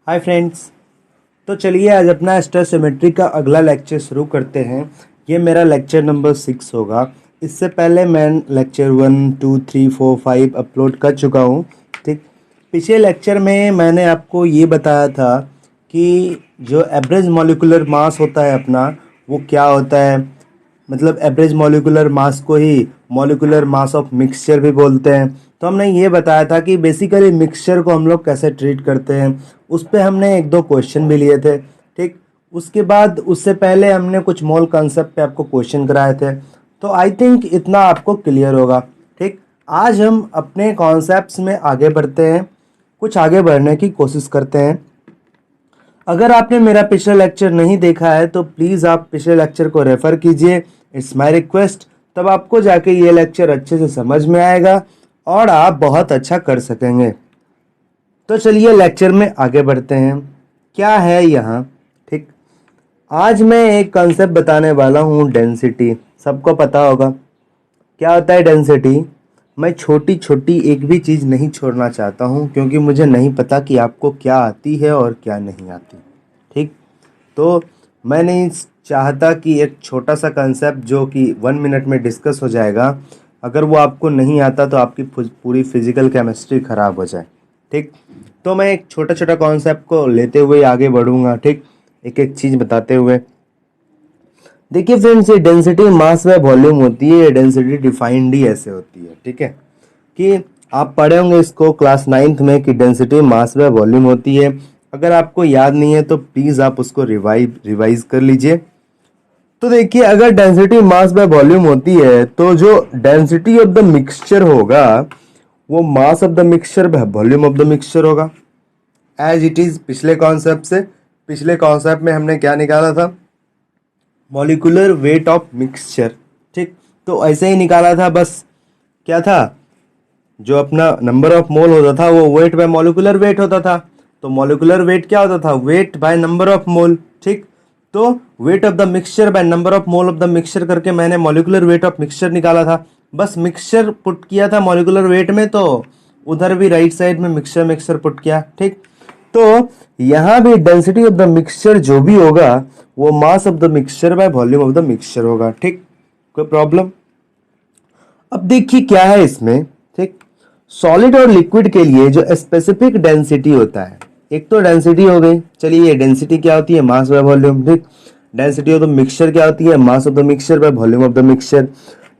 Hi friends. तो चलिए आज अपना स्टोइकोमेट्री का अगला लेक्चर शुरू करते हैं। ये मेरा लेक्चर नंबर 6 होगा। इससे पहले मैं लेक्चर 1, 2, 3, 4, 5 अपलोड कर चुका हूँ। ठीक, पिछले लेक्चर में मैंने आपको ये बताया था कि जो एवरेज मॉलिक्यूलर मास होता है अपना, वो क्या होता है। मतलब एवरेज मॉलिक्यूलर मास को ही मॉलिक्यूलर मास ऑफ मिक्सचर भी बोलते हैं। तो हमने ये बताया था कि बेसिकली मिक्सचर को हम लोग कैसे ट्रीट करते हैं। उस पर हमने एक दो क्वेश्चन भी लिए थे। ठीक, उसके बाद उससे पहले हमने कुछ मोल कॉन्सेप्ट पे आपको क्वेश्चन कराए थे। तो आई थिंक इतना आपको क्लियर होगा। ठीक, आज हम अपने कॉन्सेप्ट्स में आगे बढ़ते हैं, कुछ आगे बढ़ने की कोशिश करते हैं। अगर आपने मेरा पिछला लेक्चर नहीं देखा है तो प्लीज़ आप पिछले लेक्चर को रेफ़र कीजिए, इट्स माय रिक्वेस्ट। तब आपको जाके ये लेक्चर अच्छे से समझ में आएगा और आप बहुत अच्छा कर सकेंगे। तो चलिए लेक्चर में आगे बढ़ते हैं। क्या है यहाँ। ठीक, आज मैं एक कॉन्सेप्ट बताने वाला हूँ, डेंसिटी। सबको पता होगा क्या होता है डेंसिटी। मैं छोटी छोटी एक भी चीज़ नहीं छोड़ना चाहता हूँ, क्योंकि मुझे नहीं पता कि आपको क्या आती है और क्या नहीं आती। ठीक, तो मैं नहीं चाहता कि एक छोटा सा कंसेप्ट जो कि 1 मिनट में डिस्कस हो जाएगा, अगर वो आपको नहीं आता तो आपकी पूरी फिजिकल केमिस्ट्री ख़राब हो जाए। ठीक, तो मैं एक छोटा छोटा कॉन्सेप्ट को लेते हुए आगे बढ़ूँगा। ठीक, एक एक चीज़ बताते हुए। देखिए फ्रेंड्स, ये डेंसिटी मास व वॉल्यूम होती है। ये डेंसिटी डिफाइंड ही ऐसे होती है। ठीक है, कि आप पढ़े होंगे इसको क्लास 9th में कि डेंसिटी मास व वॉल्यूम होती है। अगर आपको याद नहीं है तो प्लीज़ आप उसको रिवाइज कर लीजिए। तो देखिए, अगर डेंसिटी मास व वॉल्यूम होती है तो जो डेंसिटी ऑफ द मिक्सचर होगा वो मास ऑफ द मिक्सचर व वॉल्यूम ऑफ द मिक्सचर होगा, एज इट इज़ पिछले कॉन्सेप्ट से। पिछले कॉन्सेप्ट में हमने क्या निकाला था, मॉलिक्यूलर वेट ऑफ मिक्सचर। ठीक, तो ऐसे ही निकाला था। बस क्या था, जो अपना नंबर ऑफ मोल होता था वो वेट बाय मॉलिक्यूलर वेट होता था। तो मॉलिक्यूलर वेट क्या होता था, weight by number of mole. ठीक, तो weight of the mixture by number of mole of the mixture करके मैंने मॉलिक्यूलर वेट ऑफ मिक्सचर निकाला था। बस मिक्सचर पुट किया था मॉलिक्यूलर वेट में, तो उधर भी राइट साइड में मिक्सचर मिक्सचर पुट किया। ठीक, तो यहाँ भी डेंसिटी ऑफ द मिक्सचर जो भी होगा वो mass of the mixture by volume of the mixture होगा। ठीक, कोई प्रॉब्लम। अब देखिए क्या है इसमें। ठीक, सॉलिड और लिक्विड के लिए जो स्पेसिफिक डेंसिटी होता है, एक तो डेंसिटी हो गई। चलिए, ये डेंसिटी क्या होती है, मास बाय वॉल्यूम। ठीक, डेंसिटी ऑफ द मिक्सचर क्या होती है, mass of the mixture by volume of the mixture.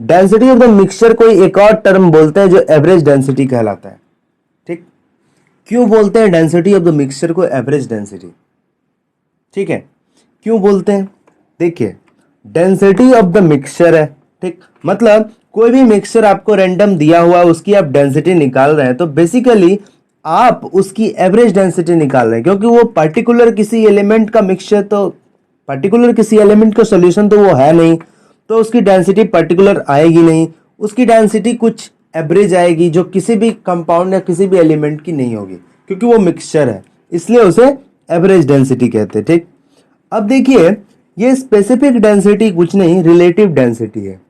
Density of the mixture को एक और टर्म बोलते हैं जो एवरेज डेंसिटी कहलाता है। ठीक, क्यों बोलते हैं डेंसिटी ऑफ द मिक्सचर को एवरेज डेंसिटी। ठीक है, क्यों बोलते हैं, देखिए डेंसिटी ऑफ द मिक्सचर है। ठीक, मतलब कोई भी मिक्सचर आपको रैंडम दिया हुआ है, उसकी आप डेंसिटी निकाल रहे हैं, तो बेसिकली आप उसकी एवरेज डेंसिटी निकाल रहे हैं, क्योंकि वो पर्टिकुलर किसी एलिमेंट का मिक्सचर, तो पर्टिकुलर किसी एलिमेंट का सॉल्यूशन तो वो है नहीं, तो उसकी डेंसिटी पर्टिकुलर आएगी नहीं। उसकी डेंसिटी कुछ एवरेज आएगी जो किसी भी कंपाउंड या किसी भी एलिमेंट की नहीं होगी, क्योंकि वो मिक्सचर है, इसलिए उसे एवरेज डेंसिटी कहते हैं। ठीक, अब देखिए, ये स्पेसिफिक डेंसिटी कुछ नहीं, रिलेटिव डेंसिटी है।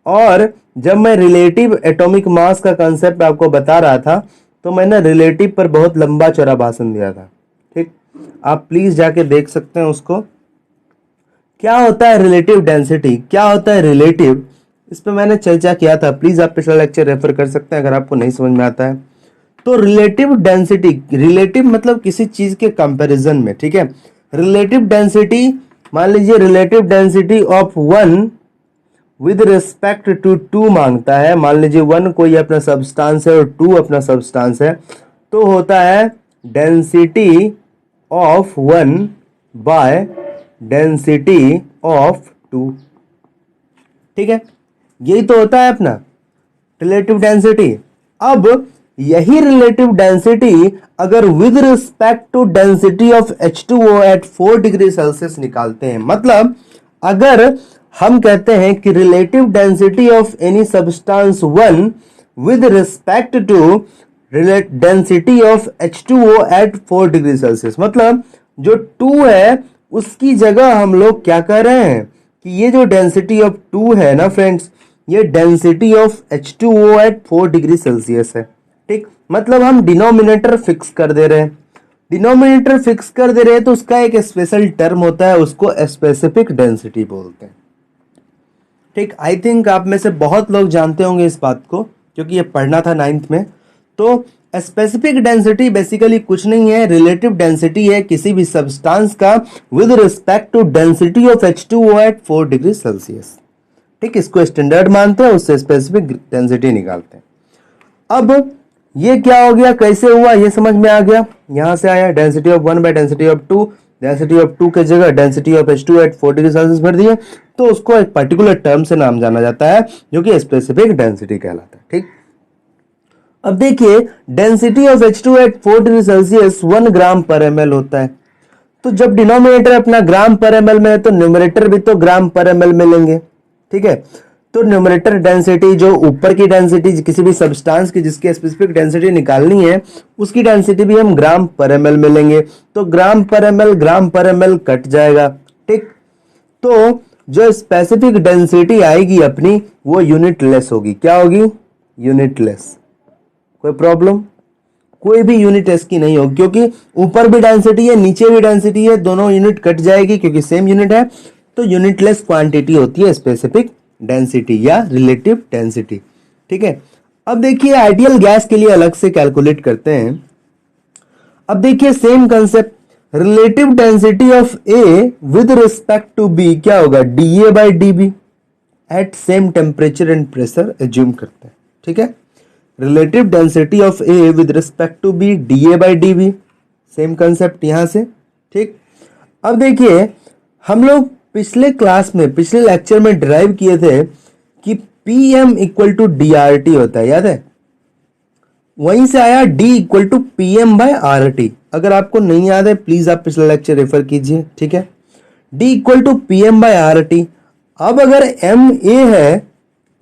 और जब मैं रिलेटिव एटॉमिक मास का कंसेप्ट आपको बता रहा था तो मैंने रिलेटिव पर बहुत लंबा चौड़ा भाषण दिया था। ठीक, आप प्लीज जाके देख सकते हैं उसको। क्या होता है रिलेटिव डेंसिटी, क्या होता है रिलेटिव, इस पर मैंने चर्चा किया था। प्लीज आप पिछला लेक्चर रेफर कर सकते हैं अगर आपको नहीं समझ में आता है तो। रिलेटिव डेंसिटी, रिलेटिव मतलब किसी चीज के कंपैरिजन में। ठीक है, रिलेटिव डेंसिटी, मान लीजिए relative density of 1 with respect to 2 मांगता है। मान लीजिए 1 कोई अपना सब्सटेंस है और 2 अपना सब्सटेंस है, तो होता है density of 1 by density of 2। ठीक है, यही तो होता है अपना रिलेटिव डेंसिटी। अब यही रिलेटिव डेंसिटी अगर with respect to density of H2O at 4 degree Celsius निकालते हैं, मतलब अगर हम कहते हैं कि relative density of any substance 1 with respect to density of H2O at 4 degree Celsius, मतलब जो 2 है उसकी जगह हम लोग क्या कह रहे हैं कि ये जो डेंसिटी ऑफ 2 है ना फ्रेंड्स, ये density of H2O at 4 degree Celsius है। ठीक, मतलब हम डिनोमिनेटर फिक्स कर दे रहे हैं। डिनोमिनेटर फिक्स कर दे रहे हैं तो उसका एक स्पेशल टर्म होता है, उसको स्पेसिफिक डेंसिटी बोलते हैं। ठीक, आई थिंक आप में से बहुत लोग जानते होंगे इस बात को, क्योंकि ये पढ़ना था 9th में। तो स्पेसिफिक डेंसिटी बेसिकली कुछ नहीं है, रिलेटिव डेंसिटी है किसी भी सब्सटेंस का with respect to density of H2O at 4 degree Celsius. ठीक, इसको स्टैंडर्ड मानते हैं, उससे स्पेसिफिक डेंसिटी निकालते हैं। अब ये क्या हो गया, कैसे हुआ, ये समझ में आ गया। यहां से आया density of 1 by density of 2, density of 2 के जगह density of H2 at 4 degree Celsius भर दिए, तो उसको एक पर्टिकुलर टर्म से नाम जाना जाता है जो कि स्पेसिफिक डेंसिटी कहलाता है। ठीक, अब देखिए density of H2 at 4 degree Celsius 1 gram पर ml होता है। तो जब डिनोमिनेटर अपना ग्राम पर ml में है तो न्यूमरेटर भी तो ग्राम पर ml में लेंगे। ठीक है, तो न्यूमरेटर डेंसिटी जो ऊपर की डेंसिटी किसी भी सब्सटेंस की जिसकी स्पेसिफिक डेंसिटी निकालनी है, उसकी डेंसिटी भी हम ग्राम पर ml में लेंगे। तो ग्राम पर ml कट जाएगा। ठीक, तो जो स्पेसिफिक डेंसिटी आएगी अपनी वो यूनिट लेस होगी। क्या होगी? Unit less. कोई प्रॉब्लम? कोई भी यूनिट एस की नहीं होगी, क्योंकि ऊपर भी डेंसिटी है नीचे भी डेंसिटी है, दोनों यूनिट कट जाएगी क्योंकि सेम यूनिट है। तो यूनिटलेस क्वांटिटी होती है स्पेसिफिक डेंसिटी या रिलेटिव डेंसिटी। ठीक है, अब देखिए आइडियल गैस के लिए अलग से कैलकुलेट करते हैं। अब देखिए same concept, relative density of A with respect to B क्या होगा? dA by dB at same temperature and pressure assume करते हैं। ठीक है, relative density of A with respect to B dA by dB, same concept यहां से। ठीक, अब देखिए हम लोग पिछले क्लास में पिछले लेक्चर में डिराइव किए थे कि PM इक्वल टू DRT होता है, याद है? वहीं से आया D equal to PM by RT। अगर आपको नहीं याद है प्लीज आप पिछला लेक्चर रेफर कीजिए। ठीक है, D equal to PM by RT। अब अगर MA है,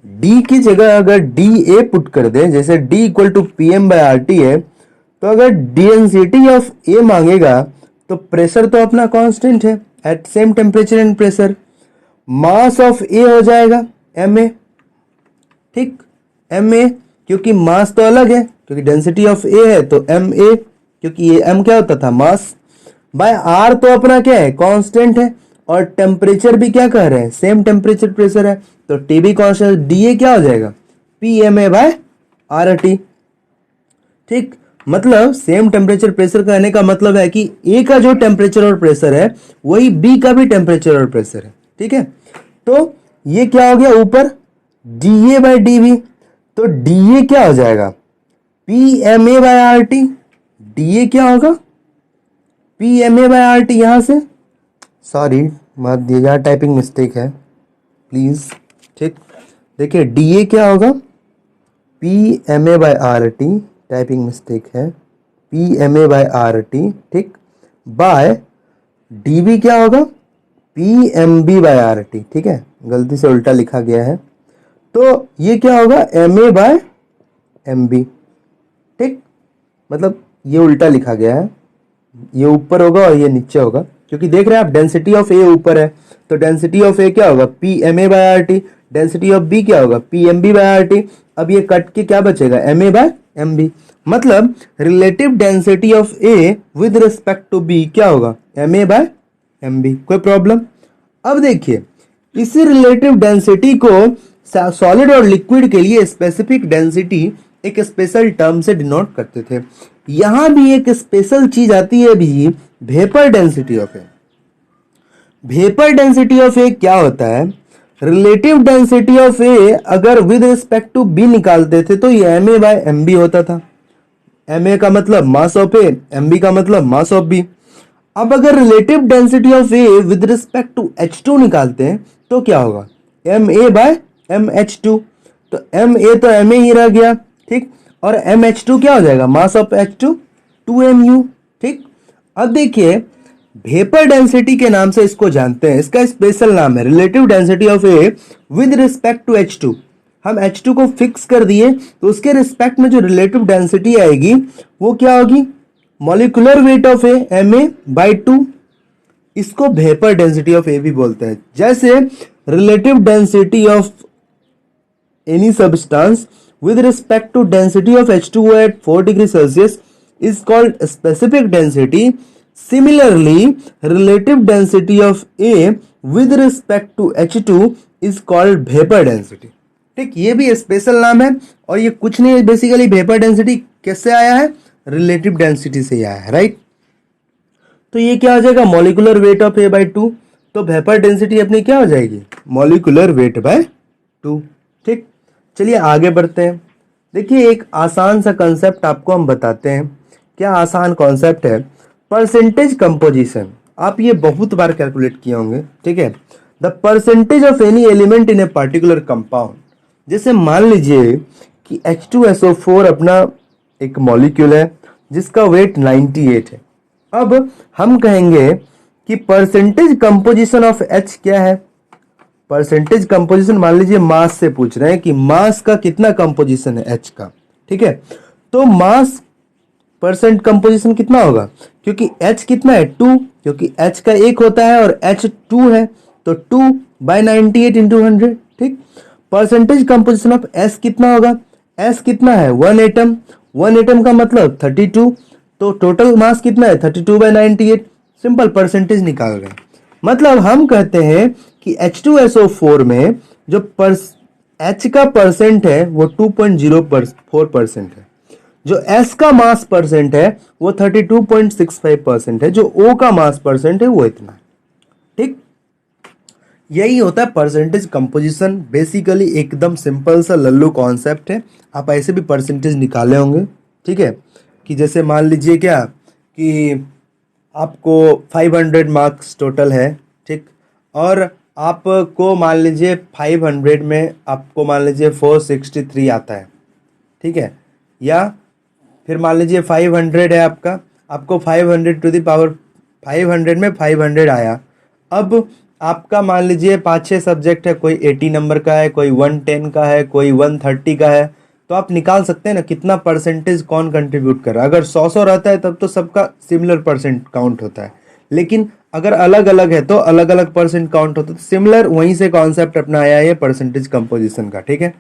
D की जगह अगर DA पुट कर दें, जैसे D equal to PM by RT है, तो अगर डेंसिटी ऑफ A मांगेगा तो प्रेशर तो अपना कांस्टेंट है at same temperature and pressure, mass of A हो जाएगा MA। ठीक, MA क्योंकि मास तो अलग है, क्योंकि डेंसिटी ऑफ A है तो MA, क्योंकि ये M क्या होता था? मास, बाय R तो अपना क्या है? कांस्टेंट है, और टेम्परेचर भी क्या कह रहे हैं? सेम टेम्परेचर प्रेशर है, तो T भी कांस्टेंट, DA क्या हो जाएगा? PMA by RT। ठीक, मतलब सेम टेम्परेचर प्रेशर कहने का मतलब है कि ए का जो टेम्परेचर और प्रेशर है वही बी का भी टेम्परेचर और प्रेशर है। ठीक है, तो ये क्या हो गया ऊपर? DA by DB। तो DA क्या हो जाएगा? PMA by RT। DA क्या होगा? PMA by RT। यहां से सॉरी मत दिए, यहां टाइपिंग मिस्टेक है प्लीज। ठीक, देखिए DA क्या होगा? PMA by RT, typing mistake है, PMA बाय RT। ठीक, बाय DB क्या होगा? PMB by RT। ठीक है, गलती से उल्टा लिखा गया है, तो ये क्या होगा? MA by MB। ठीक, मतलब ये उल्टा लिखा गया है, ये ऊपर होगा और ये नीचे होगा, क्योंकि देख रहे हैं आप डेंसिटी ऑफ ए ऊपर है, तो डेंसिटी ऑफ ए क्या होगा? PMA by RT। Density of B क्या होगा? PMB by RT। अब ये कट के क्या बचेगा? MA by MB। मतलब relative density of A with respect to B क्या होगा? MA by MB। कोई प्रॉब्लम? अब देखिए इसी रिलेटिव डेंसिटी को सॉलिड और लिक्विड के लिए स्पेसिफिक डेंसिटी एक स्पेशल टर्म से डिनोट करते थे। यहां भी एक स्पेशल चीज आती है भी, vapour density of A. Vapour density of A क्या होता है? रिलेटिव डेंसिटी ऑफ ए अगर विद रिस्पेक्ट टू बी निकालते थे तो ये MA बाय MB होता था। MA का मतलब मास ऑफ ए, MB का मतलब मास ऑफ बी। अब अगर relative density of A with respect to H2 निकालते हैं तो क्या होगा? MA by MH2। तो MA तो MA ही रह गया। ठीक, और MH2 क्या हो जाएगा? Mass of H2 2mu। ठीक, अब देखिए वेपर डेंसिटी के नाम से इसको जानते हैं, इसका स्पेशल नाम है relative density of A with respect to H2। हम H2 को फिक्स कर दिए तो उसके रिस्पेक्ट में जो रिलेटिव डेंसिटी आएगी वो क्या होगी? Molecular weight of A MA by 2। इसको वेपर डेंसिटी ऑफ ए भी बोलते हैं। जैसे relative density of any substance with respect to density of H2O at 4 degree Celsius is called specific density. Similarly, relative density of A with respect to H2 is called vapor density. ठीक, ये भी special नाम है और ये कुछ नहीं है, बेसिकली वेपर डेंसिटी कैसे आया है, रिलेटिव डेंसिटी से आया है, राइट। तो ये क्या हो जाएगा, मॉलिकुलर वेट ऑफ A/2, तो वेपर डेंसिटी अपनी क्या हो जाएगी, मॉलिकुलर वेट बाय 2। ठीक, चलिए आगे बढ़ते हैं। देखिए एक आसान सा कंसेप्ट आपको हम बताते हैं। क्या आसान कॉन्सेप्ट है, परसेंटेज कंपोजिशन। आप ये बहुत बार कैलकुलेट किए होंगे, ठीक है। The percentage of any element in a particular compound. जैसे मान लीजिए कि H2SO4 अपना एक मॉलिक्यूल है जिसका वेट 98 है। अब हम कहेंगे कि परसेंटेज कंपोजिशन ऑफ H क्या है। परसेंटेज कंपोजिशन मान लीजिए मास से पूछ रहे हैं कि मास का कितना कंपोजिशन है H का, ठीक है। तो मास परसेंट कंपोजिशन कितना होगा, क्योंकि H कितना है 2, क्योंकि H का 1 होता है और H 2 है, तो 2/98 इंटू 100। ठीक, परसेंटेज कंपोजिशन ऑफ S कितना होगा, S कितना है 1 एटम, 1 एटम का मतलब 32, तो टोटल मास कितना है 32/98। सिंपल परसेंटेज निकाल रहे हैं। मतलब हम कहते हैं कि H2SO4 में जो H का परसेंट है वो 2.04% है, जो S का मास परसेंट है वो 32.65% है, जो O का मास परसेंट है वो इतना है। ठीक, यही होता है परसेंटेज कंपोजिशन। बेसिकली एकदम सिंपल सा लल्लू कॉन्सेप्ट है। आप ऐसे भी परसेंटेज निकाले होंगे, ठीक है, कि जैसे मान लीजिए क्या कि आपको 500 मार्क्स टोटल है, ठीक, और आपको मान लीजिए 500 में आपको मान लीजिए 463 आता है, ठीक है, या फिर मान लीजिए 500 है आपका, आपको 500 टू द पावर 500 में 500 आया। अब आपका मान लीजिए 5-6 सब्जेक्ट है, कोई 80 नंबर का है, कोई 110 का है, कोई 130 का है, तो आप निकाल सकते हैं ना कितना परसेंटेज कौन कंट्रीब्यूट कर रहा है। अगर 100 रहता है तब तो सबका सिमिलर परसेंट काउंट होता है, लेकिन अगर अलग अलग है तो अलग अलग परसेंट काउंट होता है। तो सिमिलर वहीं से कॉन्सेप्ट अपना आया है परसेंटेज कंपोजिशन का, ठीक है।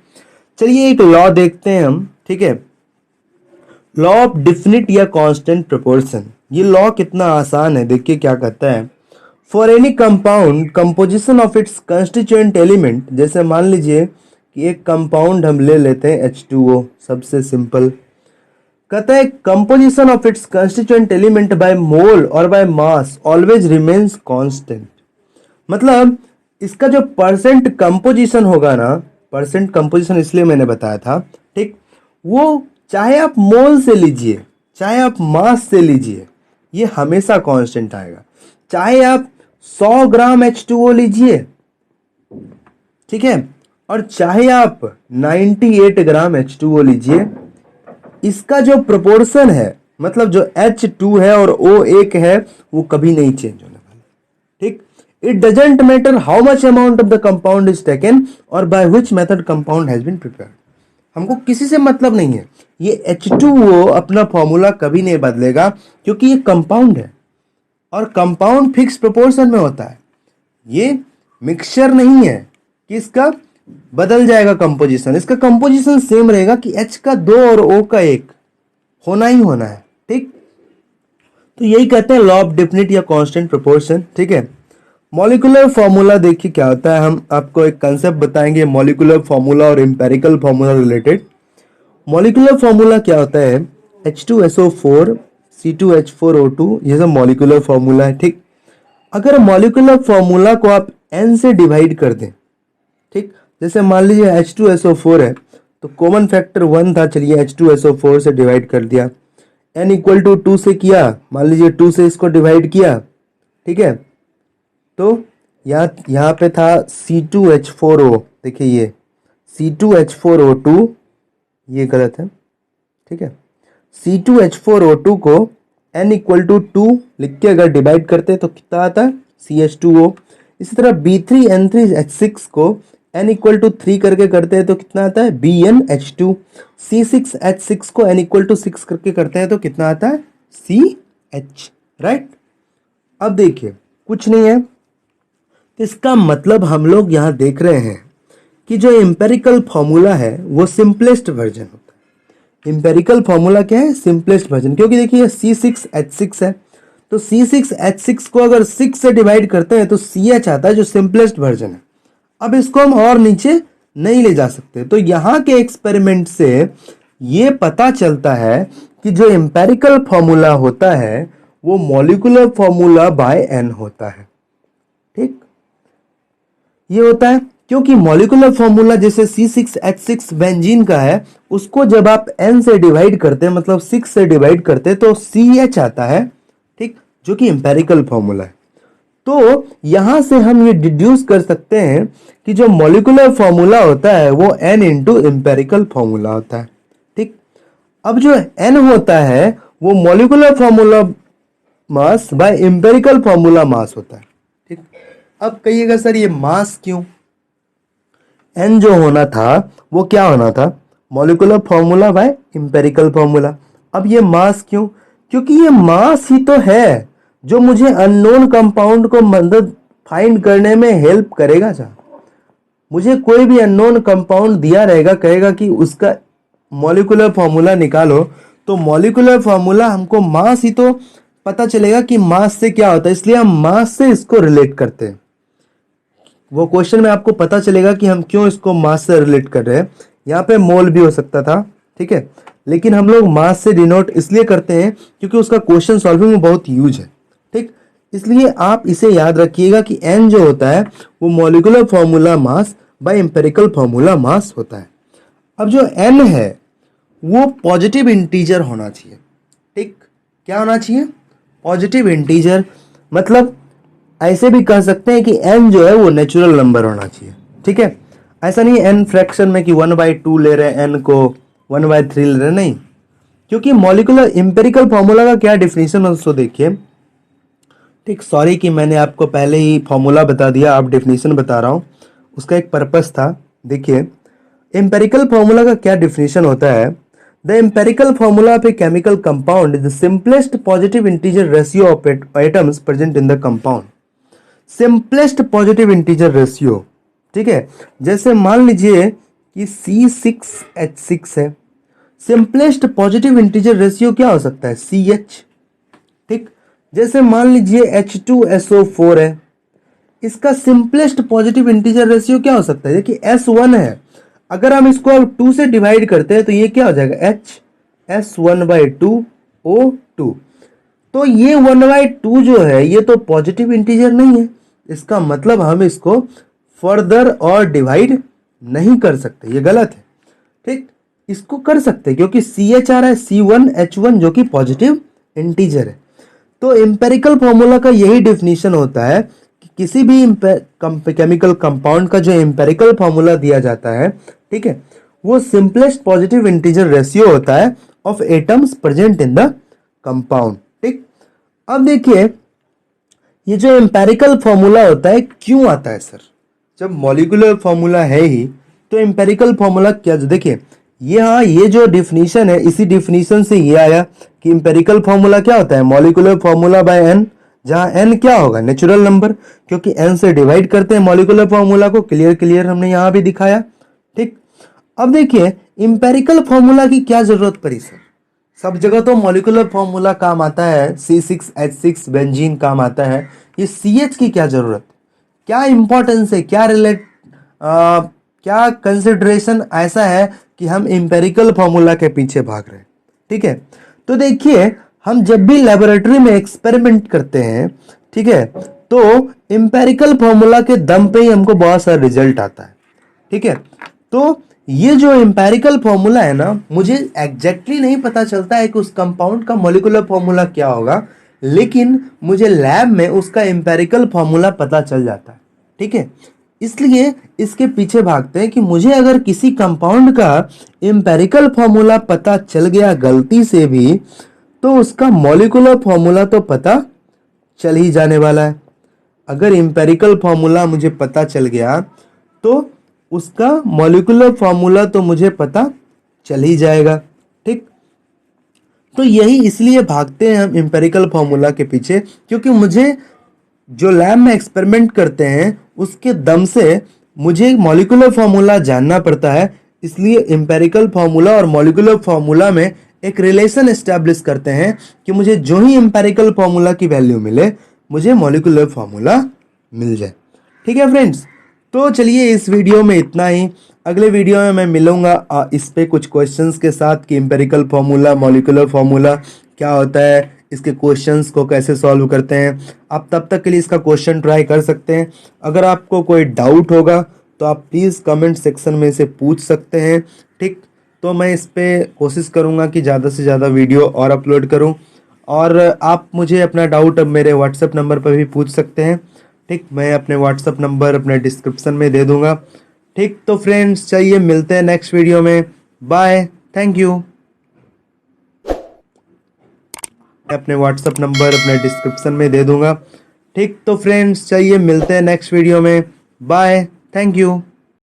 चलिए एक लॉ देखते हैं हम, ठीक है, लॉ ऑफ डिफिनिट या कांस्टेंट प्रोपोर्शन। ये लॉ कितना आसान है, देखिए क्या कहता है। For any compound composition of its constituent element, जैसे मान लीजिए कि एक कंपाउंड हम ले लेते हैं H2O, सबसे सिंपल। कहता है composition of its constituent element by mole और by mass always remains constant. मतलब इसका जो परसेंट कंपोजिशन होगा ना, परसेंट कंपोजिशन इसलिए मैंने बताया था, ठीक, वो चाहे आप मोल से लीजिए चाहे आप मास से लीजिए, ये हमेशा कांस्टेंट आएगा। चाहे आप 100 ग्राम H2O लीजिए, ठीक है, और चाहे आप 98 ग्राम H2O लीजिए, इसका जो प्रोपोर्शन है, मतलब जो H2 है और O1 है, वो कभी नहीं चेंज होने वाला। ठीक, it doesn't matter how much amount of the compound is taken और by which method compound has been prepared. हमको किसी से मतलब नहीं है, ये H2O अपना फॉर्मूला कभी नहीं बदलेगा, क्योंकि ये कंपाउंड है और कंपाउंड फिक्स प्रोपोर्शन में होता है। ये मिक्सचर नहीं है कि इसका बदल जाएगा कंपोजिशन, इसका कंपोजिशन सेम रहेगा कि H का 2 और O का 1 होना ही होना है। ठीक, तो यही कहते हैं लॉ ऑफ डेफिनिट या कांस्टेंट प्रोपोर्शन, ठीक है। मॉलिक्यूलर फॉर्मूला देखिए क्या होता है, हम आपको एक कंसेप्ट बताएंगे मॉलिक्यूलर फॉर्मूला और empirical formula related. Molecular formula क्या होता है, H2SO4 C2H4O2, ये सब मॉलिक्यूलर फॉर्मूला है। ठीक, अगर मॉलिक्यूलर फॉर्मूला को आप n से डिवाइड कर दें, ठीक, जैसे मान लीजिए H2SO4 है तो कॉमन फैक्टर 1 था, चलिए H2SO4 से डिवाइड कर दिया, n इक्वल टू 2 से किया, मान लीजिए 2 से इसको डिवाइड किया, ठीक है, तो यहाँ पे था C2H4O, देखिए ये C2H4O2, ये गलत है, ठीक है, C2H4O2 को n इक्वल टू 2 लिख के अगर डिवाइड करते हैं तो कितना आता है CH2O। इसी तरह B3N3H6 को n इक्वल टू 3 करके करते हैं तो कितना आता है BnH2। C6H6 को n इक्वल टू 6 करके करते हैं तो कितना आता है CH, राइट। अब देखिए कुछ नहीं है, इसका मतलब हम लोग यहाँ देख रहे हैं कि जो एम्पेरिकल फॉर्मूला है वो सिंपलेस्ट वर्जन होता है। एम्पेरिकल फॉर्मूला क्या है, सिंपलेस्ट वर्जन, क्योंकि देखिए C6H6 है, तो C6H6 को अगर 6 से डिवाइड करते हैं तो CH आता है जो सिंपलेस्ट वर्जन है। अब इसको हम और नीचे नहीं ले जा सकते, तो यहाँ के एक्सपेरिमेंट से ये पता चलता है कि जो एम्पेरिकल फॉर्मूला होता है वो मॉलिक्यूलर फॉर्मूला बाय n होता है। ठीक, ये होता है क्योंकि मॉलिक्यूलर फॉर्मूला जैसे C6H6 बेंजीन का है, उसको जब आप n से डिवाइड करते हैं, मतलब 6 से डिवाइड करते हैं तो CH आता है। ठीक, जो कि एम्पेरिकल फॉर्मूला है। तो यहां से हम ये डिड्यूस कर सकते हैं कि जो मॉलिक्यूलर फॉर्मूला होता है वो n इंटू एम्पेरिकल फॉर्मूला होता है। ठीक, अब जो n होता है वो molecular formula mass by empirical formula mass होता है। ठीक, अब कहिएगा सर ये मास क्यों, n जो होना था वो क्या होना था, molecular formula by empirical formula. अब ये मास क्यों, क्योंकि ये मास ही तो है जो मुझे अननोन कंपाउंड को मदद फाइंड करने में हेल्प करेगा। मुझे कोई भी अननोन कंपाउंड दिया रहेगा, कहेगा कि उसका मॉलिक्यूलर फॉर्मूला निकालो, तो मॉलिक्यूलर फॉर्मूला हमको मास ही तो पता चलेगा कि मास से क्या होता है, इसलिए हम मास से इसको रिलेट करते हैं। वो क्वेश्चन में आपको पता चलेगा कि हम क्यों इसको मास से रिलेट कर रहे हैं। यहाँ पे मोल भी हो सकता था, ठीक है, लेकिन हम लोग मास से डिनोट इसलिए करते हैं क्योंकि उसका क्वेश्चन सॉल्विंग में बहुत यूज है। ठीक, इसलिए आप इसे याद रखिएगा कि n जो होता है वो molecular formula mass by empirical formula mass होता है। अब जो n है वो पॉजिटिव इंटीजर होना चाहिए। ठीक, क्या होना चाहिए, पॉजिटिव इंटीजर, मतलब ऐसे भी कह सकते हैं कि n जो है वो नेचुरल नंबर होना चाहिए। ठीक है, ऐसा नहीं n फ्रैक्शन में कि 1/2 ले रहे हैं, n को 1/3 ले रहे हैं, नहीं, क्योंकि मॉलिक्यूलर एम्पेरिकल फॉर्मूला का क्या डिफिनेशन है उसको देखिए। ठीक, सॉरी कि मैंने आपको पहले ही फॉर्मूला बता दिया, आप डेफिनेशन बता रहा हूँ, उसका एक पर्पस था। देखिए एम्पेरिकल फॉर्मूला का क्या डिफिनेशन होता है, the empirical formula of a chemical compound is the simplest positive integer ratio of atoms present in the compound. Simplest positive integer ratio, ठीक है, जैसे मान लीजिए कि C6H6 है, सिंपलेस्ट पॉजिटिव इंटीजर रेशियो क्या हो सकता है, CH। ठीक, जैसे मान लीजिए H2SO4 है, इसका सिंपलेस्ट पॉजिटिव इंटीजर रेशियो क्या हो सकता है, देखिए S1 है, अगर हम इसको अब 2 से डिवाइड करते हैं तो ये क्या हो जाएगा, HS1/2O2। तो ये 1/2 जो है ये तो पॉजिटिव इंटीजर नहीं है, इसका मतलब हम इसको फर्दर और डिवाइड नहीं कर सकते, ये गलत है। ठीक, इसको कर सकते क्योंकि CH आ रहा है, C1H1 जो कि पॉजिटिव इंटीजर है। तो एम्पेरिकल फॉर्मूला का यही डेफिनेशन होता है कि किसी भी केमिकल कंपाउंड का जो एम्पेरिकल फॉर्मूला दिया जाता है, ठीक है, वो सिंपलेस्ट पॉजिटिव इंटीजर रेशियो होता है of atoms present in the compound. ठीक, अब देखिए ये जो एम्पेरिकल फॉर्मूला होता है क्यों आता है सर, जब मॉलिक्यूलर फॉर्मूला है ही तो एम्पेरिकल फॉर्मूला क्या, देखिए ये जो डिफिनीशन है, इसी डिफिनीशन से ये आया कि एम्पेरिकल फॉर्मूला क्या होता है, मॉलिक्यूलर फॉर्मूला बाय n, जहां n क्या होगा, नेचुरल नंबर, क्योंकि n से डिवाइड करते हैं मॉलिक्यूलर फॉर्मूला को, क्लियर हमने यहां भी दिखाया। ठीक, अब देखिए एम्पेरिकल फॉर्मूला की क्या जरूरत पड़ी सर, सब जगह तो मॉलिक्यूलर फॉर्मूला काम आता है, C6H6 बेंजीन काम आता है, ये CH की क्या जरूरत, क्या इंपॉर्टेंस है, क्या कंसिडरेशन ऐसा है कि हम एम्पेरिकल फॉर्मूला के पीछे भाग रहे हैं। ठीक है, तो देखिए हम जब भी लेबोरेटरी में एक्सपेरिमेंट करते हैं, ठीक है, तो एम्पेरिकल फॉर्मूला के दम पे ही हमको बहुत सारा रिजल्ट आता है। ठीक है, तो ये जो एम्पेरिकल फॉर्मूला है ना, मुझे एग्जैक्टली नहीं पता चलता है कि उस कंपाउंड का मॉलिक्यूलर फॉर्मूला क्या होगा, लेकिन मुझे लैब में उसका एम्पेरिकल फॉर्मूला पता चल जाता है। ठीक है, इसलिए इसके पीछे भागते हैं कि मुझे अगर किसी कंपाउंड का एम्पेरिकल फॉर्मूला पता चल गया गलती से भी, तो उसका मॉलिक्यूलर फॉर्मूला तो पता चल ही जाने वाला है। अगर एम्पेरिकल फॉर्मूला मुझे पता चल गया तो उसका मॉलिक्यूलर फॉर्मूला तो मुझे पता चल ही जाएगा। ठीक, तो यही इसलिए भागते हैं हम एम्पेरिकल फॉर्मूला के पीछे, क्योंकि मुझे जो लैब में एक्सपेरिमेंट करते हैं उसके दम से मुझे मॉलिक्यूलर फॉर्मूला जानना पड़ता है, इसलिए एम्पेरिकल फार्मूला और मॉलिक्यूलर फार्मूला में एक रिलेशन एस्टैब्लिश करते हैं कि मुझे जो ही एम्पेरिकल फार्मूला की वैल्यू मिले मुझे मॉलिक्यूलर फार्मूला मिल जाए। ठीक है फ्रेंड्स, तो चलिए इस वीडियो में इतना ही। अगले वीडियो में मैं मिलूंगा इस पे कुछ क्वेश्चंस के साथ कि एम्पेरिकल फार्मूला मॉलिक्यूलर फार्मूला क्या होता है, इसके क्वेश्चंस को कैसे सॉल्व करते हैं। आप तब तक के लिए इसका क्वेश्चन ट्राई कर सकते हैं। अगर आपको कोई डाउट होगा तो आप प्लीज़ कमेंट सेक्शन में से पूछ सकते हैं। ठीक, तो मैं इस पे कोशिश करूँगा कि ज़्यादा से ज़्यादा वीडियो और अपलोड करूँ, और आप मुझे अपना डाउट अब मेरे व्हाट्सएप नंबर पर भी पूछ सकते हैं। ठीक, मैं अपने व्हाट्सएप नंबर अपने डिस्क्रिप्शन में दे दूँगा। ठीक, तो फ्रेंड्स चलिए मिलते हैं नेक्स्ट वीडियो में। Bye, thank you. अपने व्हाट्सएप नंबर अपने डिस्क्रिप्शन में दे दूँगा। ठीक, तो फ्रेंड्स चलिए मिलते हैं नेक्स्ट वीडियो में। Bye, thank you.